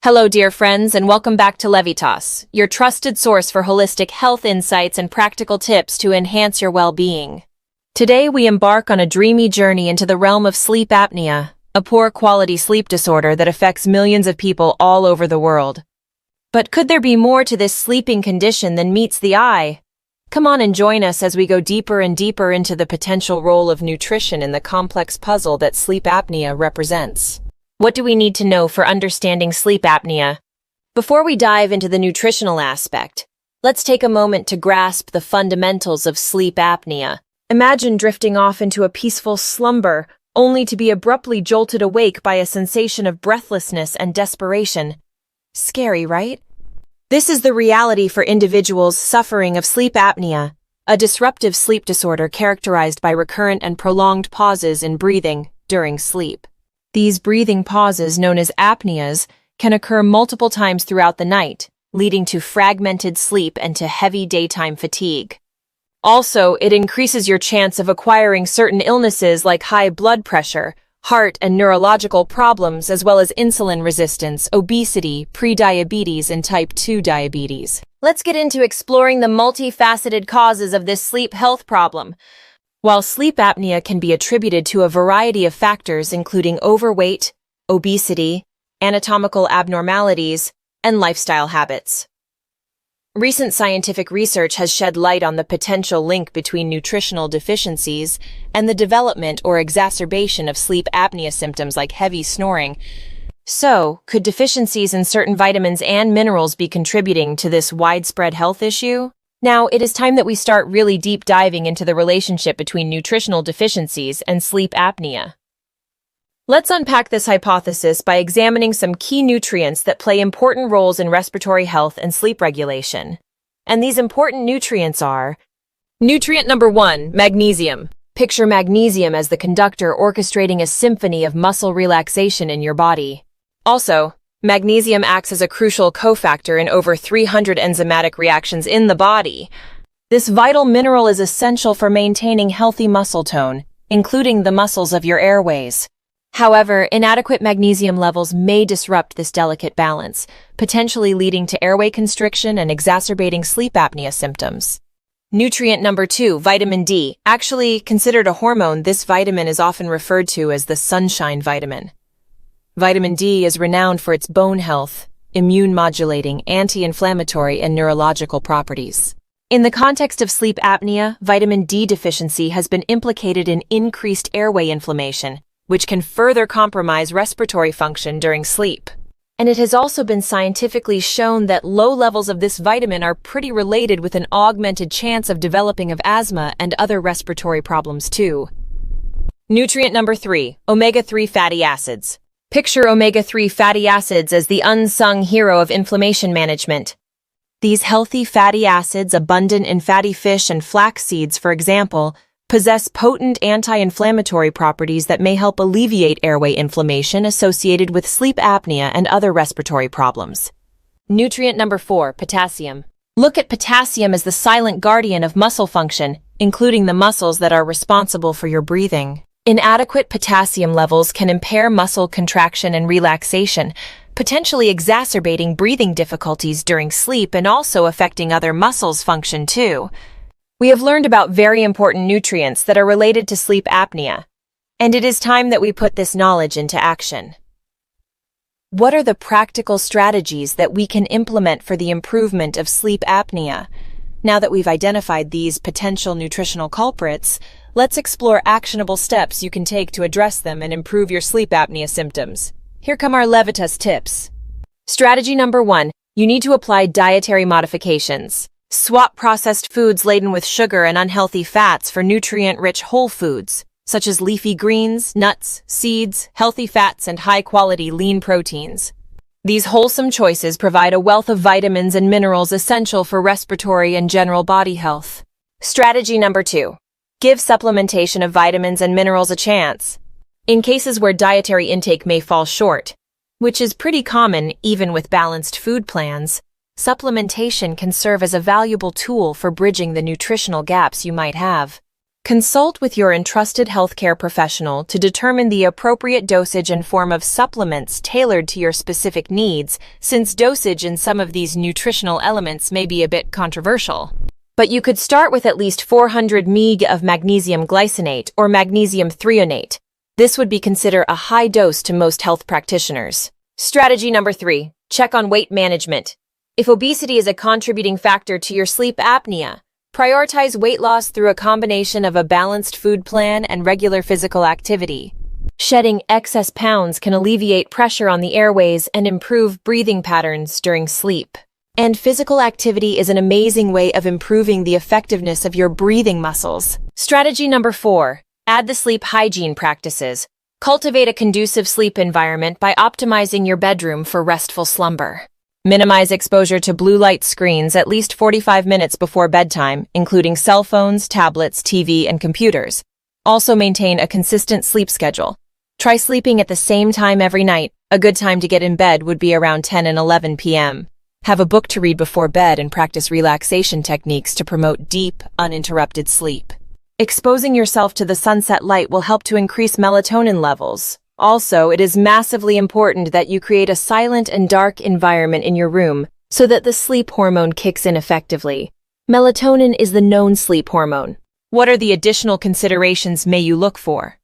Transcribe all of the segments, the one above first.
Hello, dear friends, and welcome back to Levitas, your trusted source for holistic health insights and practical tips to enhance your well-being. Today, we embark on a dreamy journey into the realm of sleep apnea, a poor quality sleep disorder that affects millions of people all over the world. But could there be more to this sleeping condition than meets the eye? Come on and join us as we go deeper and deeper into the potential role of nutrition in the complex puzzle that sleep apnea represents. What do we need to know for understanding sleep apnea? Before we dive into the nutritional aspect, let's take a moment to grasp the fundamentals of sleep apnea. Imagine drifting off into a peaceful slumber, only to be abruptly jolted awake by a sensation of breathlessness and desperation. Scary, right? This is the reality for individuals suffering of sleep apnea, a disruptive sleep disorder characterized by recurrent and prolonged pauses in breathing during sleep. These breathing pauses, known as apneas, can occur multiple times throughout the night, leading to fragmented sleep and to heavy daytime fatigue. Also, it increases your chance of acquiring certain illnesses like high blood pressure, heart and neurological problems, as well as insulin resistance, obesity, prediabetes, and type 2 diabetes. Let's get into exploring the multifaceted causes of this sleep health problem. While sleep apnea can be attributed to a variety of factors including overweight, obesity, anatomical abnormalities, and lifestyle habits. Recent scientific research has shed light on the potential link between nutritional deficiencies and the development or exacerbation of sleep apnea symptoms like heavy snoring. So, could deficiencies in certain vitamins and minerals be contributing to this widespread health issue? Now, it is time that we start really deep diving into the relationship between nutritional deficiencies and sleep apnea. Let's unpack this hypothesis by examining some key nutrients that play important roles in respiratory health and sleep regulation. And these important nutrients are: nutrient number 1, magnesium. Picture magnesium as the conductor orchestrating a symphony of muscle relaxation in your body. Also, magnesium acts as a crucial cofactor in over 300 enzymatic reactions in the body. This vital mineral is essential for maintaining healthy muscle tone, including the muscles of your airways. However, inadequate magnesium levels may disrupt this delicate balance, potentially leading to airway constriction and exacerbating sleep apnea symptoms. Nutrient number 2, vitamin D. Actually considered a hormone, this vitamin is often referred to as the sunshine vitamin. Vitamin D is renowned for its bone health, immune-modulating, anti-inflammatory, and neurological properties. In the context of sleep apnea, vitamin D deficiency has been implicated in increased airway inflammation, which can further compromise respiratory function during sleep. And it has also been scientifically shown that low levels of this vitamin are pretty related with an augmented chance of developing of asthma and other respiratory problems too. Nutrient number 3, omega-3 fatty acids. Picture omega-3 fatty acids as the unsung hero of inflammation management. These healthy fatty acids, abundant in fatty fish and flax seeds, for example, possess potent anti-inflammatory properties that may help alleviate airway inflammation associated with sleep apnea and other respiratory problems. Nutrient number 4, potassium. Look at potassium as the silent guardian of muscle function, including the muscles that are responsible for your breathing. Inadequate potassium levels can impair muscle contraction and relaxation, potentially exacerbating breathing difficulties during sleep and also affecting other muscles' function too. We have learned about very important nutrients that are related to sleep apnea, and it is time that we put this knowledge into action. What are the practical strategies that we can implement for the improvement of sleep apnea? Now that we've identified these potential nutritional culprits, let's explore actionable steps you can take to address them and improve your sleep apnea symptoms. Here come our Levitas tips. Strategy number 1, you need to apply dietary modifications. Swap processed foods laden with sugar and unhealthy fats for nutrient-rich whole foods, such as leafy greens, nuts, seeds, healthy fats, and high-quality lean proteins. These wholesome choices provide a wealth of vitamins and minerals essential for respiratory and general body health. Strategy number 2, give supplementation of vitamins and minerals a chance. In cases where dietary intake may fall short, which is pretty common even with balanced food plans, supplementation can serve as a valuable tool for bridging the nutritional gaps you might have. Consult with your entrusted healthcare professional to determine the appropriate dosage and form of supplements tailored to your specific needs, since dosage in some of these nutritional elements may be a bit controversial. But you could start with at least 400 mg of magnesium glycinate or magnesium threonate. This would be considered a high dose to most health practitioners. Strategy number 3. Check on weight management. If obesity is a contributing factor to your sleep apnea, prioritize weight loss through a combination of a balanced food plan and regular physical activity. Shedding excess pounds can alleviate pressure on the airways and improve breathing patterns during sleep. And physical activity is an amazing way of improving the effectiveness of your breathing muscles. Strategy number 4. Add the sleep hygiene practices. Cultivate a conducive sleep environment by optimizing your bedroom for restful slumber. Minimize exposure to blue light screens at least 45 minutes before bedtime, including cell phones, tablets, TV, and computers. Also maintain a consistent sleep schedule. Try sleeping at the same time every night. A good time to get in bed would be around 10 and 11 p.m. Have a book to read before bed and practice relaxation techniques to promote deep, uninterrupted sleep. Exposing yourself to the sunset light will help to increase melatonin levels. Also, it is massively important that you create a silent and dark environment in your room so that the sleep hormone kicks in effectively. Melatonin is the known sleep hormone. What are the additional considerations may you look for?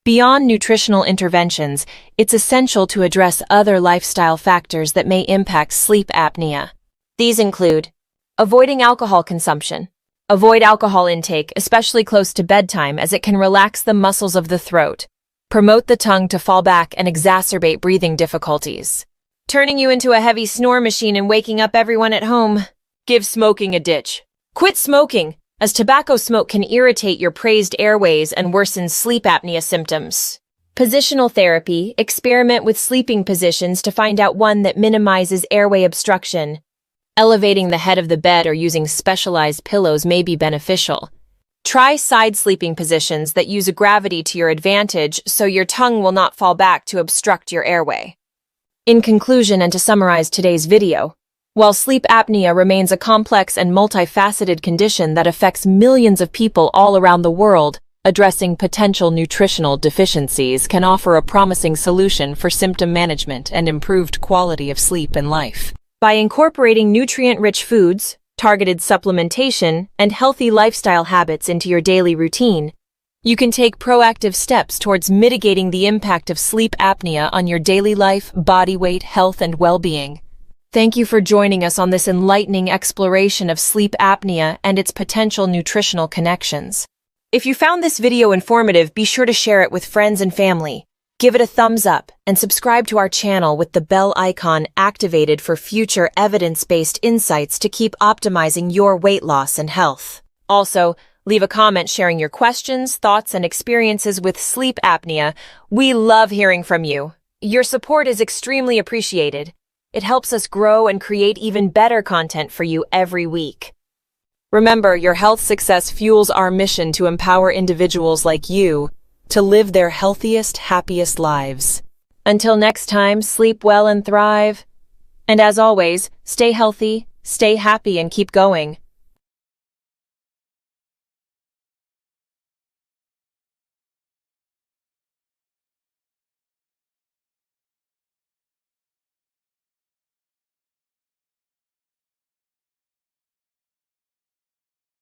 Beyond nutritional interventions, it's essential to address other lifestyle factors that may impact sleep apnea. These include avoiding alcohol consumption. Avoid alcohol intake, especially close to bedtime, as it can relax the muscles of the throat, promote the tongue to fall back, and exacerbate breathing difficulties, turning you into a heavy snore machine and waking up everyone at home. Give smoking a ditch. Quit smoking, as tobacco smoke can irritate your praised airways and worsen sleep apnea symptoms. Positional therapy. Experiment with sleeping positions to find out one that minimizes airway obstruction. Elevating the head of the bed or using specialized pillows may be beneficial. Try side sleeping positions that use gravity to your advantage so your tongue will not fall back to obstruct your airway. In conclusion, and to summarize today's video, while sleep apnea remains a complex and multifaceted condition that affects millions of people all around the world, addressing potential nutritional deficiencies can offer a promising solution for symptom management and improved quality of sleep and life. By incorporating nutrient-rich foods, targeted supplementation, and healthy lifestyle habits into your daily routine, you can take proactive steps towards mitigating the impact of sleep apnea on your daily life, body weight, health, and well-being. Thank you for joining us on this enlightening exploration of sleep apnea and its potential nutritional connections. If you found this video informative, be sure to share it with friends and family. Give it a thumbs up and subscribe to our channel with the bell icon activated for future evidence-based insights to keep optimizing your weight loss and health. Also, leave a comment sharing your questions, thoughts, and experiences with sleep apnea. We love hearing from you. Your support is extremely appreciated. It helps us grow and create even better content for you every week. Remember, your health success fuels our mission to empower individuals like you to live their healthiest, happiest lives. Until next time, sleep well and thrive. And as always, stay healthy, stay happy, and keep going.